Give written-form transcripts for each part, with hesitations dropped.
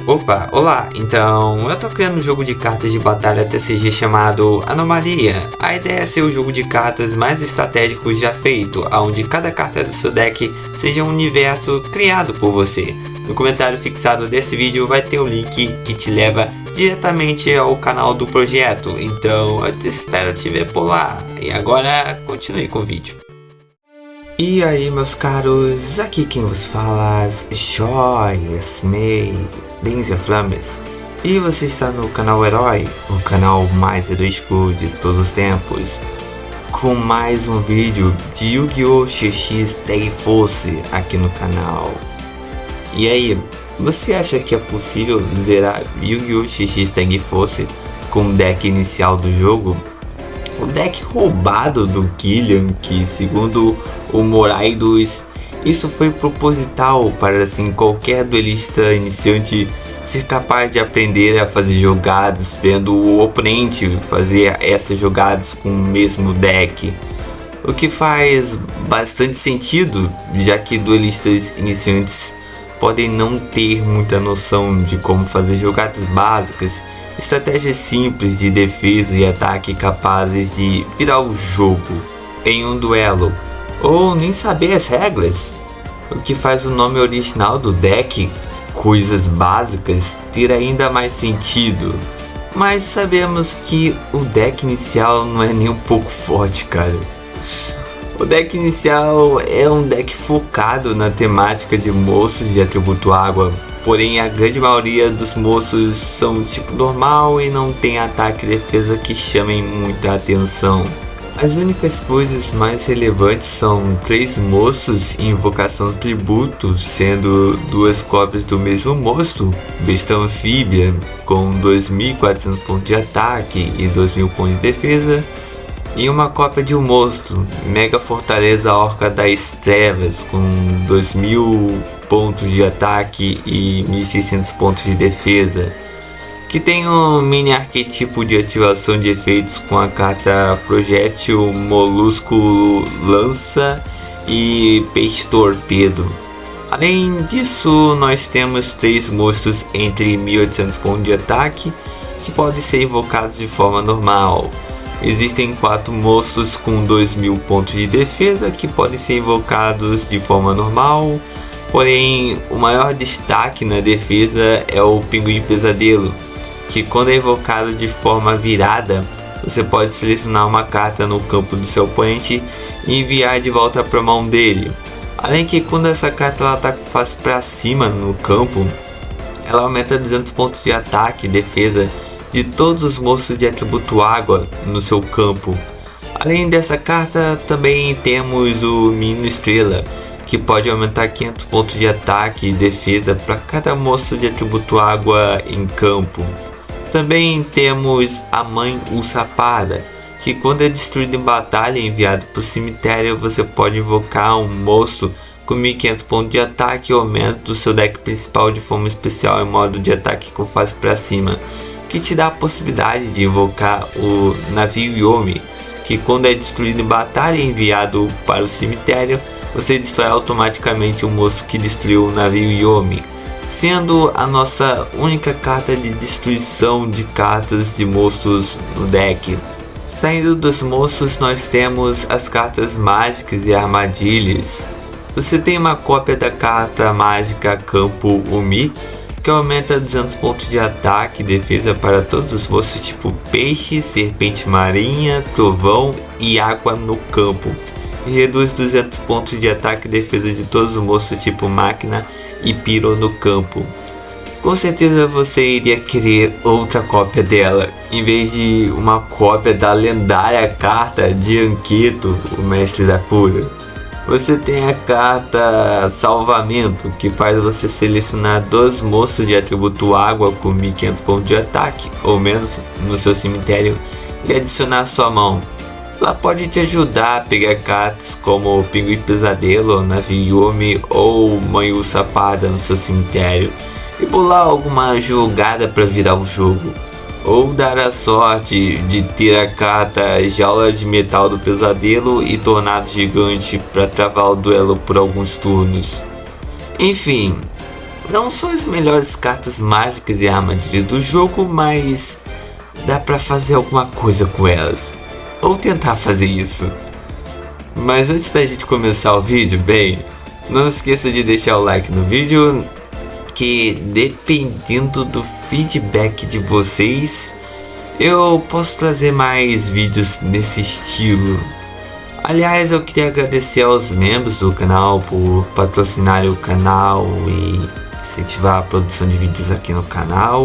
Opa, olá! Então, eu tô criando um jogo de cartas de batalha TCG chamado Anomalia. A ideia é ser o jogo de cartas mais estratégico já feito, onde cada carta do seu deck seja um universo criado por você. No comentário fixado desse vídeo vai ter o link que te leva diretamente ao canal do projeto, então eu espero te ver por lá. E agora, continue com o vídeo. E aí, meus caros, aqui quem vos fala é Joyous May Denzel Flames, e você está no canal Herói, o canal mais heroístico de todos os tempos, com mais um vídeo de Yu-Gi-Oh! XX Tag Force aqui no canal. E aí, você acha que é possível zerar Yu-Gi-Oh! XX Tag Force com o deck inicial do jogo? O deck roubado do Killian, que segundo o Moraidos, isso foi proposital para assim qualquer duelista iniciante ser capaz de aprender a fazer jogadas vendo o oponente fazer essas jogadas com o mesmo deck. O que faz bastante sentido, já que duelistas iniciantes podem não ter muita noção de como fazer jogadas básicas, estratégias simples de defesa e ataque capazes de virar o jogo em um duelo, ou nem saber as regras, o que faz o nome original do deck, Coisas Básicas, ter ainda mais sentido. Mas sabemos que o deck inicial não é nem um pouco forte, cara. O deck inicial é um deck focado na temática de moços de atributo água, porém a grande maioria dos moços são tipo normal e não tem ataque e defesa que chamem muita atenção. As únicas coisas mais relevantes são 3 moços e invocação tributo, sendo 2 cópias do mesmo moço, besta anfíbia, com 2.400 pontos de ataque e 2.000 pontos de defesa, e uma cópia de um monstro, Mega Fortaleza Orca das Trevas, com 2.000 pontos de ataque e 1.600 pontos de defesa, que tem um mini arquetipo de ativação de efeitos com a carta Projétil, Molusco Lança e Peixe Torpedo. Além disso, nós temos 3 monstros entre 1.800 pontos de ataque que podem ser invocados de forma normal. Existem 4 monstros com 2.000 pontos de defesa que podem ser invocados de forma normal, porém o maior destaque na defesa é o Pinguim Pesadelo, que quando é invocado de forma virada, você pode selecionar uma carta no campo do seu oponente e enviar de volta para a mão dele. Além que quando essa carta está com face para cima no campo, ela aumenta 200 pontos de ataque e defesa de todos os monstros de atributo água no seu campo. Além dessa carta, também temos o Menino Estrela, que pode aumentar 500 pontos de ataque e defesa para cada monstro de atributo água em campo. Também temos a Mãe Ursa-Parda, que quando é destruído em batalha e enviado para o cemitério, você pode invocar um monstro com 1.500 pontos de ataque ou menos do seu deck principal de forma especial em modo de ataque com face para cima, que te dá a possibilidade de invocar o Navio Yomi, que quando é destruído em batalha e enviado para o cemitério, você destrói automaticamente o monstro que destruiu o Navio Yomi, sendo a nossa única carta de destruição de cartas de monstros no deck. Saindo dos monstros, nós temos as cartas mágicas e armadilhas. Você tem uma cópia da carta mágica Campo Umi, que aumenta 200 pontos de ataque e defesa para todos os monstros tipo peixe, serpente marinha, trovão e água no campo, e reduz 200 pontos de ataque e defesa de todos os monstros tipo máquina e piro no campo. Com certeza você iria querer outra cópia dela, em vez de uma cópia da lendária carta de Anqueto, o mestre da cura. Você tem a carta Salvamento, que faz você selecionar 2 monstros de atributo água com 1.500 pontos de ataque ou menos no seu cemitério e adicionar à sua mão. Ela pode te ajudar a pegar cartas como Pinguim Pesadelo, Navio Yomi ou Mãe Ursa-Parda no seu cemitério e bolar alguma jogada para virar o jogo. Ou dar a sorte de ter a carta Jaula de Metal do Pesadelo e Tornado Gigante para travar o duelo por alguns turnos. Enfim, não são as melhores cartas mágicas e armadilhas do jogo, mas dá pra fazer alguma coisa com elas. Ou tentar fazer isso. Mas antes da gente começar o vídeo, bem, não esqueça de deixar o like no vídeo, que dependendo do feedback de vocês, eu posso trazer mais vídeos nesse estilo. Aliás, eu queria agradecer aos membros do canal por patrocinarem o canal e incentivar a produção de vídeos aqui no canal.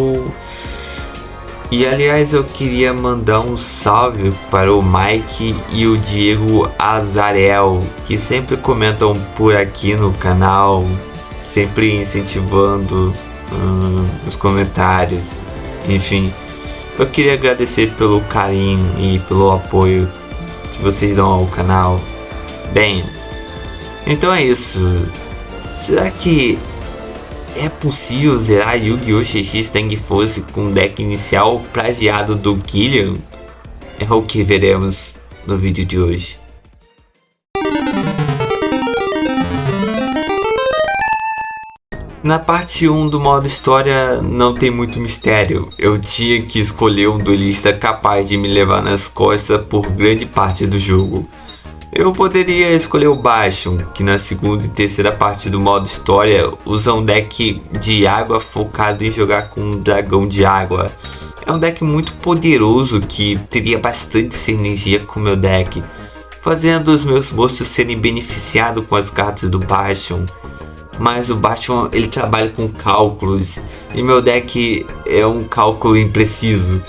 E aliás, eu queria mandar um salve para o Mike e o Diego Azarel, que sempre comentam por aqui no canal, sempre incentivando os comentários. Enfim, eu queria agradecer pelo carinho e pelo apoio que vocês dão ao canal. Bem, então é isso. Será que é possível zerar Yu-Gi-Oh! XX Tang Force com o deck inicial plagiado do Killian? É o que veremos no vídeo de hoje. Na parte 1 do modo história não tem muito mistério. Eu tinha que escolher um duelista capaz de me levar nas costas por grande parte do jogo. Eu poderia escolher o Bastion, que na segunda e terceira parte do modo história usa um deck de água focado em jogar com um dragão de água. É um deck muito poderoso que teria bastante sinergia com o meu deck, fazendo os meus monstros serem beneficiados com as cartas do Bastion. Mas o Bastion ele trabalha com cálculos e meu deck é um cálculo impreciso.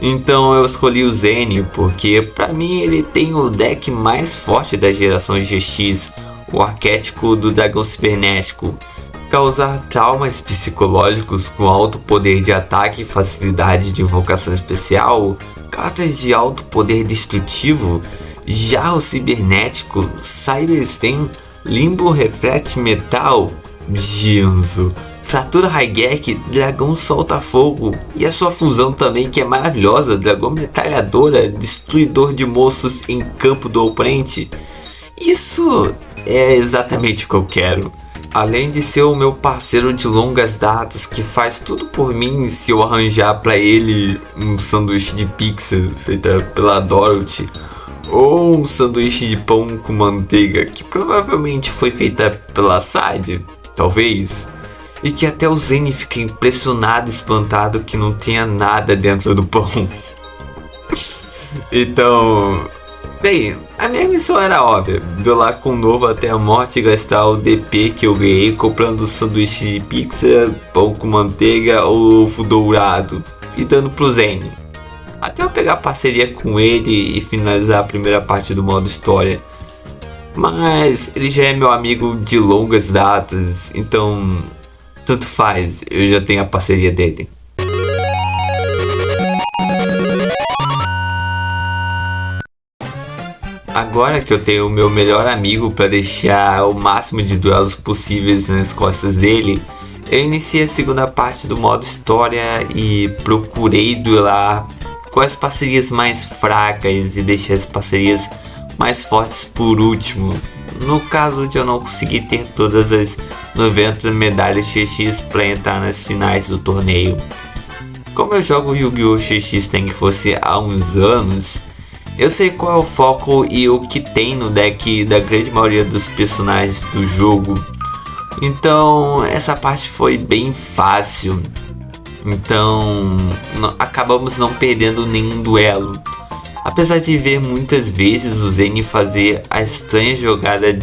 Então eu escolhi o Zen porque pra mim ele tem o deck mais forte da geração GX, o arquétipo do dragão cibernético. Causar traumas psicológicos com alto poder de ataque e facilidade de invocação especial, cartas de alto poder destrutivo. Já o cibernético, Cyberstem, Limbo Reflect Metal, Jinzo, Fratura Raigeki, Dragão Solta Fogo, e a sua fusão também que é maravilhosa, Dragão Metralhadora, Destruidor de Monstros em campo do oponente. Isso é exatamente o que eu quero. Além de ser o meu parceiro de longas datas que faz tudo por mim se eu arranjar pra ele um sanduíche de pizza feita pela Dorothy, ou um sanduíche de pão com manteiga que provavelmente foi feita pela Sad, talvez. E que até o Zen fica impressionado e espantado que não tenha nada dentro do pão. Então, bem, a minha missão era óbvia: duelar com o novo até a morte e gastar o DP que eu ganhei comprando sanduíche de pizza, pão com manteiga ou ovo dourado e dando pro Zen. Até eu pegar parceria com ele e finalizar a primeira parte do modo história. Mas ele já é meu amigo de longas datas, então tanto faz, eu já tenho a parceria dele. Agora que eu tenho o meu melhor amigo para deixar o máximo de duelos possíveis nas costas dele, eu iniciei a segunda parte do modo história e procurei duelar com as parcerias mais fracas e deixei as parcerias mais fortes por último, no caso de eu não conseguir ter todas as 90 medalhas XX para entrar nas finais do torneio. Como eu jogo Yu-Gi-Oh! XX Tang Force há uns anos, eu sei qual é o foco e o que tem no deck da grande maioria dos personagens do jogo. Então essa parte foi bem fácil. Então acabamos não perdendo nenhum duelo. Apesar de ver muitas vezes o Zen fazer a estranha jogada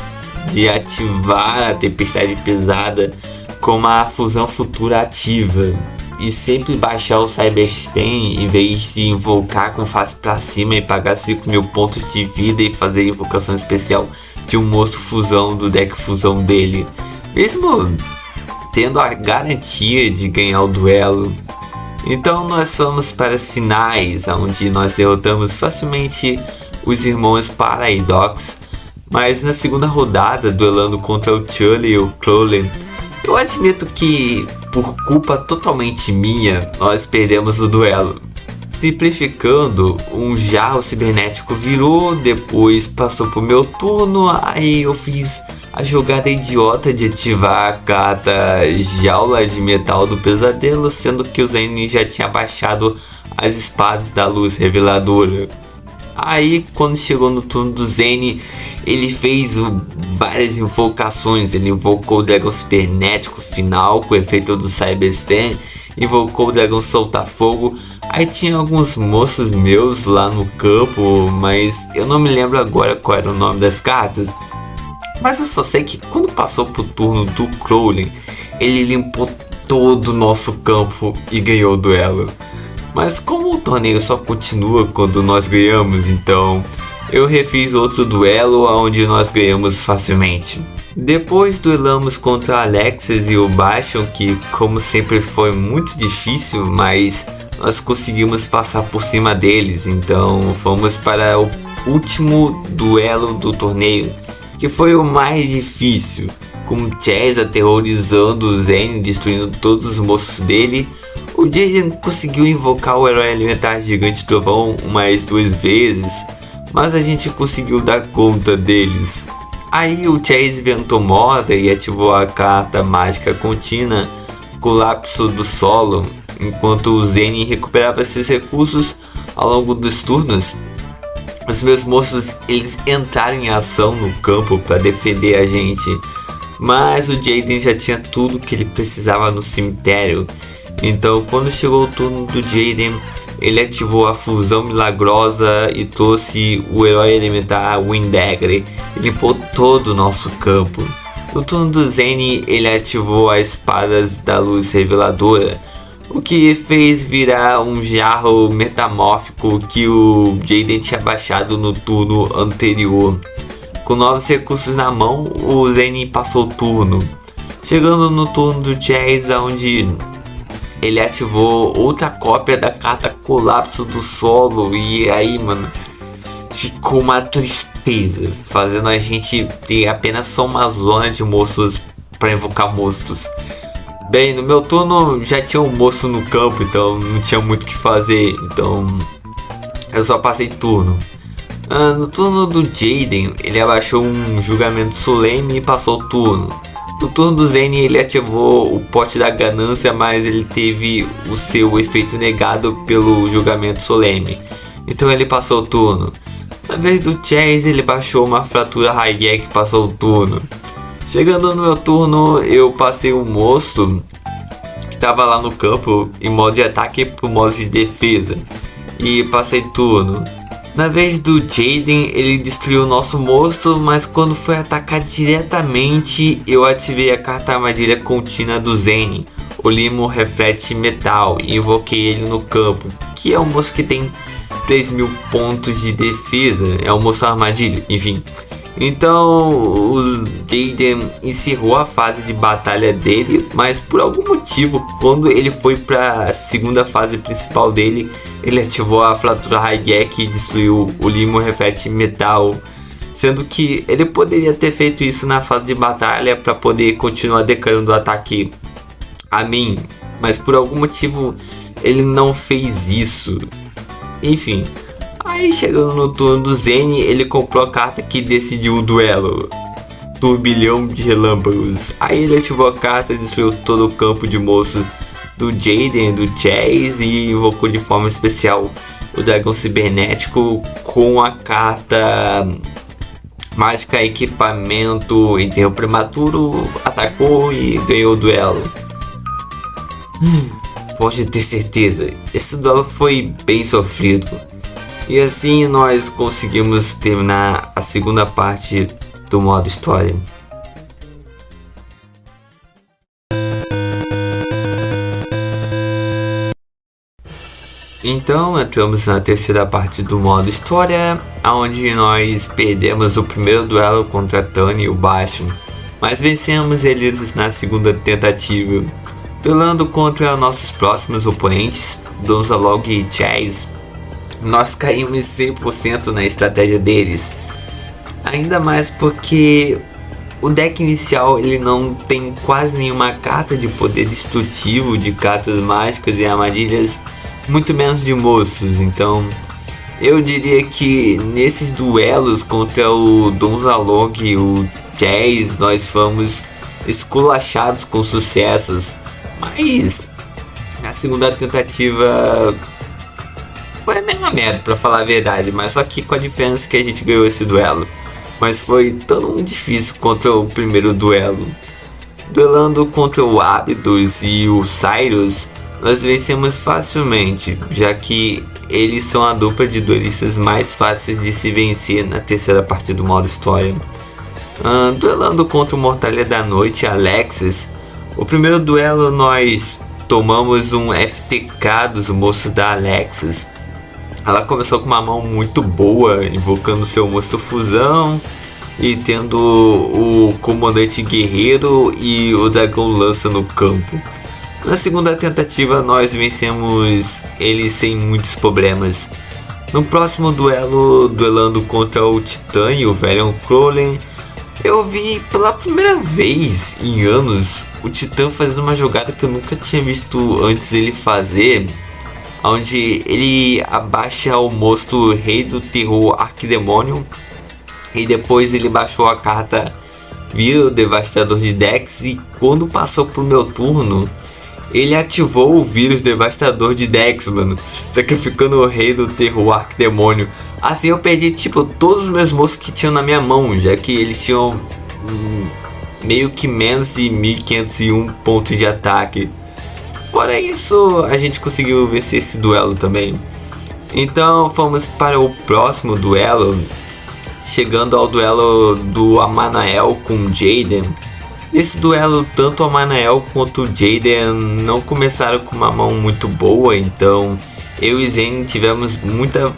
de ativar a tempestade pesada com uma fusão futura ativa e sempre baixar o Cyberstem em vez de invocar com face pra cima e pagar 5.000 pontos de vida e fazer invocação especial de um monstro fusão do deck fusão dele, mesmo tendo a garantia de ganhar o duelo. Então nós fomos para as finais, onde nós derrotamos facilmente os irmãos Paradox, mas na segunda rodada, duelando contra o Chully e o Crowley, eu admito que, por culpa totalmente minha, nós perdemos o duelo. Simplificando, um jarro cibernético virou, depois passou pro meu turno, aí eu fiz a jogada idiota de ativar a carta Jaula de Metal do Pesadelo, sendo que o Zen já tinha baixado as espadas da luz reveladora. Aí, quando chegou no turno do Zen, ele fez várias invocações. Ele invocou o dragão cibernético final com o efeito do Cyberstem, invocou o dragão soltar fogo. Aí tinha alguns monstros meus lá no campo, mas eu não me lembro agora qual era o nome das cartas. Mas eu só sei que quando passou pro turno do Crowley, ele limpou todo o nosso campo e ganhou o duelo. Mas como o torneio só continua quando nós ganhamos, então eu refiz outro duelo onde nós ganhamos facilmente. Depois duelamos contra Alexis e o Bastion, que como sempre foi muito difícil, mas nós conseguimos passar por cima deles. Então fomos para o último duelo do torneio, que foi o mais difícil, com o Chaz aterrorizando o Zen, destruindo todos os monstros dele. O Jaden conseguiu invocar o herói elementar gigante trovão mais 2 vezes, mas a gente conseguiu dar conta deles. Aí o Chaz inventou moda e ativou a carta mágica contínua, Colapso do Solo, enquanto o Zen recuperava seus recursos ao longo dos turnos. Os meus monstros eles entraram em ação no campo para defender a gente, mas o Jaden já tinha tudo que ele precisava no cemitério. Então quando chegou o turno do Jaden, ele ativou a fusão milagrosa e trouxe o herói elementar Windagger. Ele limpou todo o nosso campo. No turno do Zen, ele ativou as espadas da luz reveladora, o que fez virar um jarro metamórfico que o Jaden tinha baixado no turno anterior. Com novos recursos na mão, o Zen passou o turno. Chegando no turno do Chaz, onde ele ativou outra cópia da carta Colapso do Solo, e aí, mano, ficou uma tristeza, fazendo a gente ter apenas só uma zona de monstros para invocar monstros. Bem, no meu turno já tinha um monstro no campo, então não tinha muito o que fazer, então eu só passei turno. No turno do Jaden, ele abaixou um julgamento solene e passou o turno. No turno do Zen, ele ativou o pote da ganância, mas ele teve o seu efeito negado pelo julgamento solene, então ele passou o turno. Na vez do Chaz, ele baixou uma fratura Raigek e passou o turno. Chegando no meu turno, eu passei um monstro que estava lá no campo em modo de ataque para o modo de defesa e passei turno. Na vez do Jaden, ele destruiu o nosso monstro, mas quando foi atacar diretamente, eu ativei a carta armadilha contínua do Zen, o Limo Reflete Metal, e invoquei ele no campo, que é um monstro que tem 3.000 pontos de defesa, é um monstro armadilha, enfim. Então o Jaden encerrou a fase de batalha dele, mas por algum motivo, quando ele foi para a segunda fase principal dele, ele ativou a fratura Raigek e destruiu o Limo Reflete Metal, sendo que ele poderia ter feito isso na fase de batalha para poder continuar declarando o ataque a mim, mas por algum motivo ele não fez isso. Enfim, aí chegando no turno do Zen, ele comprou a carta que decidiu o duelo, Turbilhão de Relâmpagos. Aí ele ativou a carta e destruiu todo o campo de monstros do Jaden, do Chaz, e invocou de forma especial o dragão cibernético com a carta mágica Equipamento. Enterro prematuro, atacou e ganhou o duelo. Pode ter certeza, esse duelo foi bem sofrido. E assim nós conseguimos terminar a segunda parte do modo história. Então entramos na terceira parte do modo história, onde nós perdemos o primeiro duelo contra Tani e o Bastion, mas vencemos eles na segunda tentativa. Duelando contra nossos próximos oponentes, Donzalog e Chaz, nós caímos 100% na estratégia deles, ainda mais porque o deck inicial ele não tem quase nenhuma carta de poder destrutivo, de cartas mágicas e armadilhas, muito menos de monstros. Então eu diria que nesses duelos contra o Donzalog e o 10 nós fomos esculachados com sucessos, mas a segunda tentativa foi a mesma merda, pra falar a verdade, mas só que com a diferença que a gente ganhou esse duelo. Mas foi tão difícil contra o primeiro duelo. Duelando contra o Abydos e o Cyrus, nós vencemos facilmente, já que eles são a dupla de duelistas mais fáceis de se vencer na terceira parte do modo história. Duelando contra o Mortalha da Noite e Alexis, o primeiro duelo nós tomamos um FTK dos moços da Alexis. Ela começou com uma mão muito boa, invocando seu monstro fusão e tendo o comandante guerreiro e o dragão lança no campo. Na segunda tentativa nós vencemos ele sem muitos problemas. No próximo duelo, duelando contra o Titã e o Velion Crowley, eu vi pela primeira vez em anos o Titã fazendo uma jogada que eu nunca tinha visto antes ele fazer, onde ele abaixa o monstro Rei do Terror Arquidemônio e depois ele baixou a carta Vira o Devastador de Dex, e quando passou pro meu turno ele ativou o vírus devastador de Dex, mano, sacrificando o Rei do Terror Arquidemônio. Assim eu perdi tipo todos os meus monstros que tinham na minha mão, já que eles tinham meio que menos de 1501 pontos de ataque. Fora isso, a gente conseguiu vencer esse duelo também. Então fomos para o próximo duelo, chegando ao duelo do Amanael com Jaden. Nesse duelo, tanto o Amanael quanto o Jaden não começaram com uma mão muito boa, então eu e Zen tivemos muita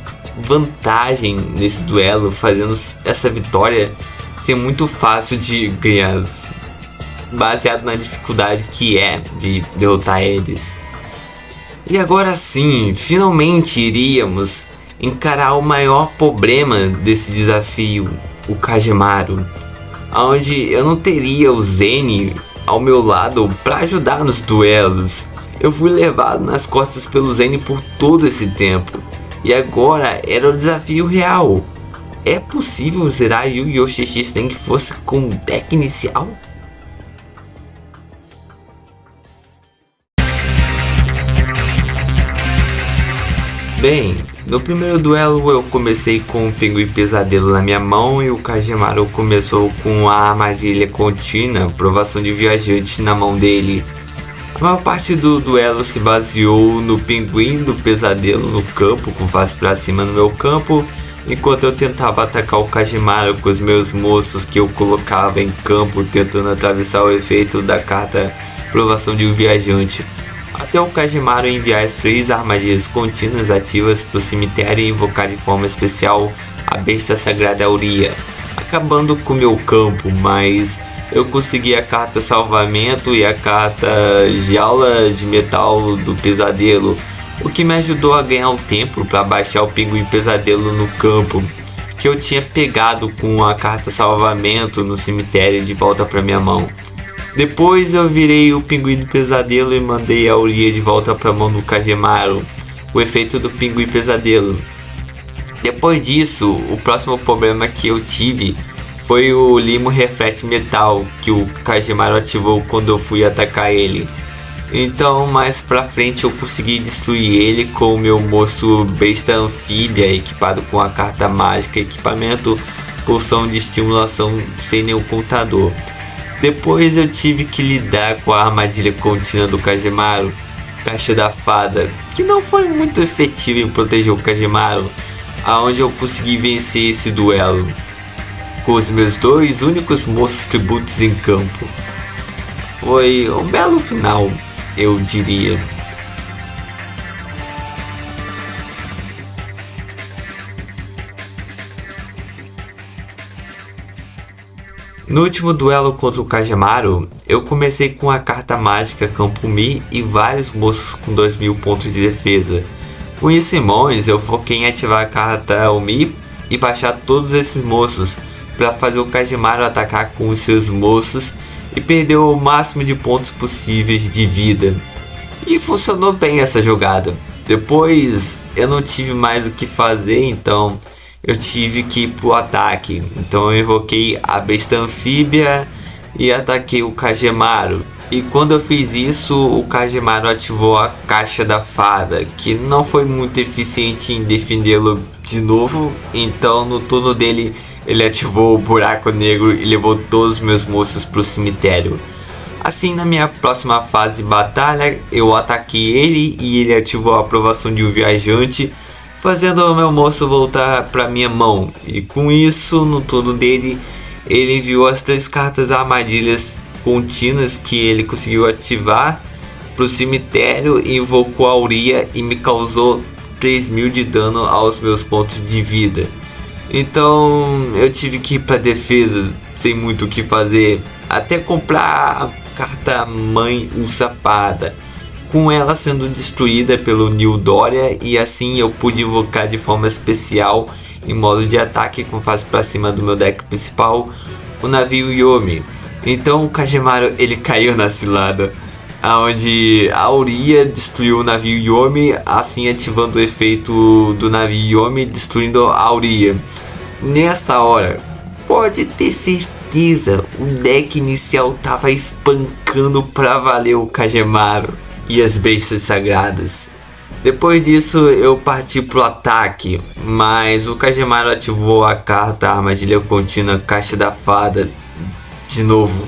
vantagem nesse duelo, fazendo essa vitória ser muito fácil de ganhar, baseado na dificuldade que é de derrotar eles. E agora sim, finalmente iríamos encarar o maior problema desse desafio, o Kagemaru, onde eu não teria o Zen ao meu lado para ajudar nos duelos. Eu fui levado nas costas pelo Zen por todo esse tempo, e agora era o desafio real. É possível zerar Yu-Gi-Oh! XX nem que fosse com deck inicial? Bem, no primeiro duelo eu comecei com o Pinguim Pesadelo na minha mão e o Kagemaru começou com a Armadilha Contínua, Provação de Viajante, na mão dele. A maior parte do duelo se baseou no Pinguim do Pesadelo no campo, com face pra cima no meu campo, enquanto eu tentava atacar o Kagemaru com os meus moços que eu colocava em campo, tentando atravessar o efeito da carta Provação de Viajante, até o Kagemaru enviar as 3 armadilhas contínuas ativas para o cemitério e invocar de forma especial a besta sagrada Auria, acabando com meu campo, mas eu consegui a carta Salvamento e a carta Jaula de Metal do Pesadelo, o que me ajudou a ganhar um tempo para baixar o Pinguim Pesadelo no campo, que eu tinha pegado com a carta Salvamento no cemitério de volta para minha mão. Depois eu virei o Pinguim do Pesadelo e mandei a Auria de volta para a mão do Kagemaru, o efeito do Pinguim Pesadelo. Depois disso, o próximo problema que eu tive foi o Limo Reflete Metal, que o Kagemaru ativou quando eu fui atacar ele. Então mais pra frente eu consegui destruir ele com o meu monstro Besta Anfíbia, equipado com a carta mágica Equipamento Poção de Estimulação sem nenhum contador. Depois eu tive que lidar com a armadilha contínua do Kagemaru, Caixa da Fada, que não foi muito efetiva em proteger o Kagemaru, aonde eu consegui vencer esse duelo com os meus 2 únicos monstros tributos em campo. Foi um belo final, eu diria. No último duelo contra o Kagemaru, eu comecei com a carta mágica Campo Mi e vários monstros com 2000 pontos de defesa. Com isso em mãos, eu foquei em ativar a carta Mi e baixar todos esses monstros para fazer o Kagemaru atacar com os seus monstros e perder o máximo de pontos possíveis de vida. E funcionou bem essa jogada. Depois eu não tive mais o que fazer, então eu tive que ir pro ataque. Então eu invoquei a besta anfíbia e ataquei o Kagemaru. E quando eu fiz isso, o Kagemaru ativou a caixa da fada, que não foi muito eficiente em defendê-lo de novo. Então no turno dele, ele ativou o buraco negro e levou todos os meus monstros pro cemitério. Assim, na minha próxima fase de batalha, eu ataquei ele e ele ativou a aprovação de um viajante, fazendo o meu monstro voltar para minha mão. E com isso, no turno dele, ele enviou as 3 cartas armadilhas contínuas que ele conseguiu ativar para o cemitério, invocou a Auria e me causou 3.000 de dano aos meus pontos de vida. Então eu tive que ir para defesa sem muito o que fazer, até comprar a carta Mãe Usapada, com ela sendo destruída pelo Nil Doria, e assim eu pude invocar de forma especial em modo de ataque com face para cima do meu deck principal o navio Yomi. Então o Kagemaru ele caiu na cilada, onde a Auria destruiu o navio Yomi, assim ativando o efeito do navio Yomi destruindo a Auria. Nessa hora, pode ter certeza, o deck inicial tava espancando pra valer o Kagemaru e as bestas sagradas. Depois disso eu parti pro ataque, mas o Kagemaru ativou a carta armadilha contínua Caixa da Fada de novo.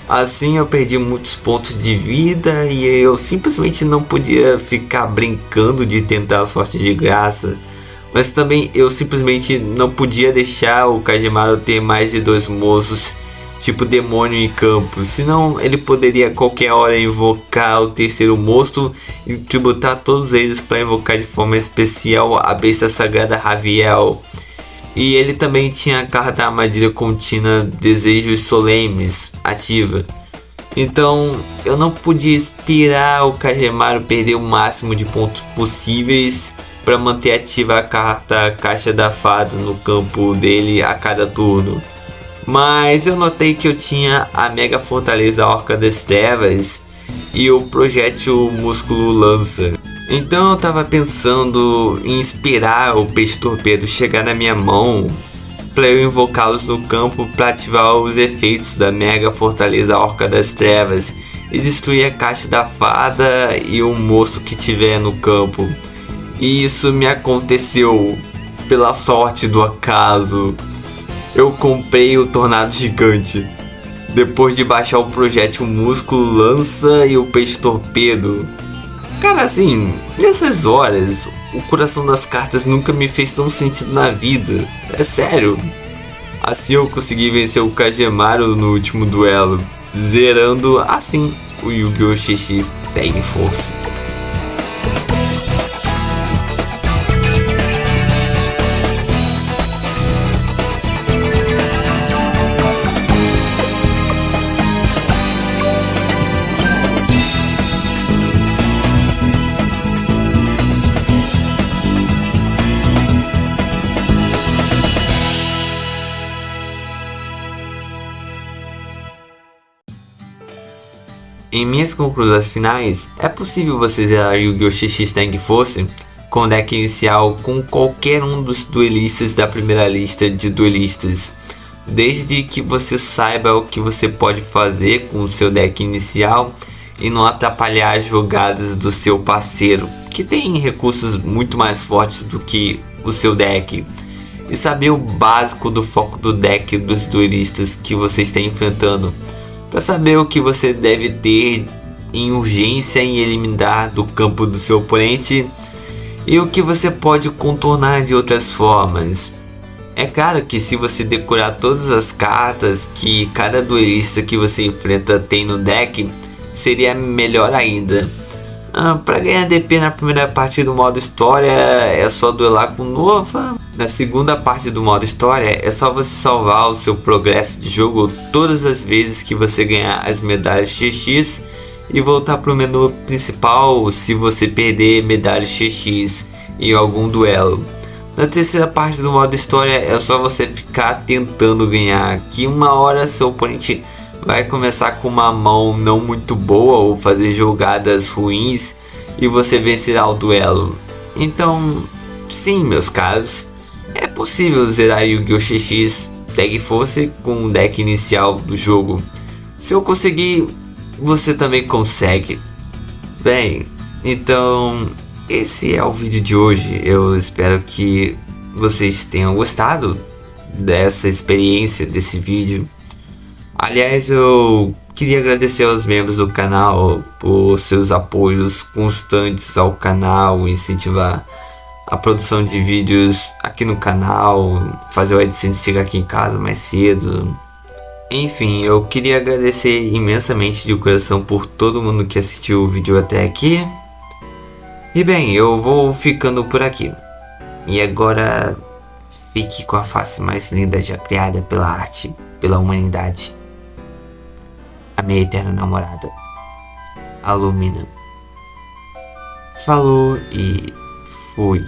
Assim eu perdi muitos pontos de vida e eu simplesmente não podia ficar brincando de tentar a sorte de graça. Mas também eu simplesmente não podia deixar o Kagemaru ter mais de 2 monstros tipo demônio em campo, senão ele poderia a qualquer hora invocar o terceiro monstro e tributar todos eles para invocar de forma especial a besta sagrada Raviel. E ele também tinha a carta armadilha contínua Desejos Solenes ativa. Então eu não podia esperar o Kagemaru perder o máximo de pontos possíveis para manter ativa a carta Caixa da Fada no campo dele a cada turno. Mas eu notei que eu tinha a Mega Fortaleza Orca das Trevas e o projétil Músculo Lança. Então eu tava pensando em esperar o Peixe Torpedo chegar na minha mão para eu invocá-los no campo para ativar os efeitos da Mega Fortaleza Orca das Trevas e destruir a Caixa da Fada e o monstro que tiver no campo. E isso me aconteceu pela sorte do acaso. Eu comprei o Tornado Gigante depois de baixar o projétil Músculo Lança e o Peixe Torpedo. Cara, assim, nessas horas, o coração das cartas nunca me fez tão sentido na vida. É sério. Assim eu consegui vencer o Kagemaru no último duelo, zerando assim o Yu-Gi-Oh! XX Tag Force. Em minhas conclusões finais, é possível você zerar Yu-Gi-Oh! XX Tag Force com o deck inicial com qualquer um dos duelistas da primeira lista de duelistas, desde que você saiba o que você pode fazer com o seu deck inicial e não atrapalhar as jogadas do seu parceiro, que tem recursos muito mais fortes do que o seu deck, e saber o básico do foco do deck dos duelistas que você está enfrentando, para saber o que você deve ter em urgência em eliminar do campo do seu oponente e o que você pode contornar de outras formas. É claro que se você decorar todas as cartas que cada duelista que você enfrenta tem no deck, seria melhor ainda. Para ganhar DP na primeira parte do modo história é só duelar com Nova. Na segunda parte do modo história é só você salvar o seu progresso de jogo todas as vezes que você ganhar as medalhas XX e voltar para o menu principal se você perder medalhas XX em algum duelo. Na terceira parte do modo história é só você ficar tentando ganhar, que uma hora seu oponente vai começar com uma mão não muito boa ou fazer jogadas ruins e você vencerá o duelo. Então, sim, meus caros, é possível possível zerar Yu-Gi-Oh! GX Tag Force com o deck inicial do jogo. Se eu conseguir, você também consegue. Bem, então esse é o vídeo de hoje. Eu espero que vocês tenham gostado dessa experiência, desse vídeo. Aliás, eu queria agradecer aos membros do canal por seus apoios constantes ao canal, incentivar a produção de vídeos aqui no canal, fazer o AdSense chegar aqui em casa mais cedo. Enfim, eu queria agradecer imensamente de coração por todo mundo que assistiu o vídeo até aqui. E bem, eu vou ficando por aqui. E agora, fique com a face mais linda já criada pela arte, pela humanidade. A minha eterna namorada, a Lumina. Falou e fui.